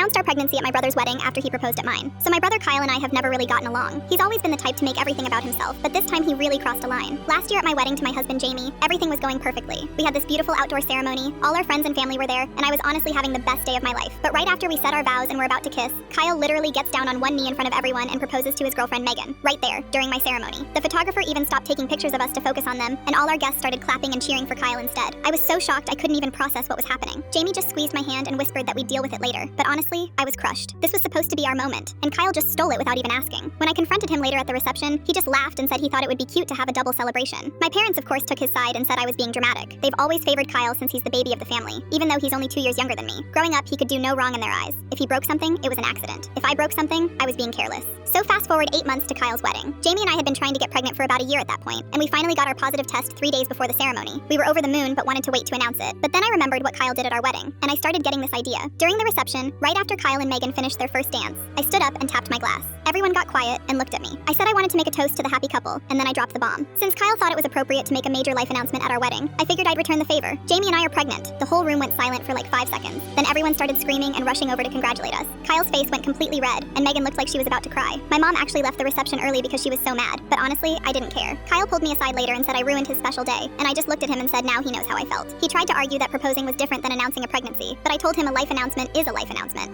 announced our pregnancy at my brother's wedding after he proposed at mine. So my brother Kyle and I have never really gotten along. He's always been the type to make everything about himself, but this time he really crossed a line. Last year at my wedding to my husband Jamie, everything was going perfectly. We had this beautiful outdoor ceremony, all our friends and family were there, and I was honestly having the best day of my life. But right after we said our vows and were about to kiss, Kyle literally gets down on one knee in front of everyone and proposes to his girlfriend Megan, right there, during my ceremony. The photographer even stopped taking pictures of us to focus on them, and all our guests started clapping and cheering for Kyle instead. I was so shocked I couldn't even process what was happening. Jamie just squeezed my hand and whispered that we'd deal with it later, but honestly, I was crushed. This was supposed to be our moment, and Kyle just stole it without even asking. When I confronted him later at the reception, he just laughed and said he thought it would be cute to have a double celebration. My parents of course took his side and said I was being dramatic. They've always favored Kyle since he's the baby of the family, even though he's only 2 years younger than me. Growing up, he could do no wrong in their eyes. If he broke something, it was an accident. If I broke something, I was being careless. So fast forward 8 months to Kyle's wedding. Jamie and I had been trying to get pregnant for about a year at that point, and we finally got our positive test 3 days before the ceremony. We were over the moon but wanted to wait to announce it. But then I remembered what Kyle did at our wedding, and I started getting this idea. During the reception, right after Kyle and Megan finished their first dance, I stood up and tapped my glass. Everyone got quiet and looked at me. I said I wanted to make a toast to the happy couple, and then I dropped the bomb. Since Kyle thought it was appropriate to make a major life announcement at our wedding, I figured I'd return the favor. Jamie and I are pregnant. The whole room went silent for like 5 seconds. Then everyone started screaming and rushing over to congratulate us. Kyle's face went completely red, and Megan looked like she was about to cry. My mom actually left the reception early because she was so mad, but honestly, I didn't care. Kyle pulled me aside later and said I ruined his special day, and I just looked at him and said now he knows how I felt. He tried to argue that proposing was different than announcing a pregnancy, but I told him a life announcement is a life announcement.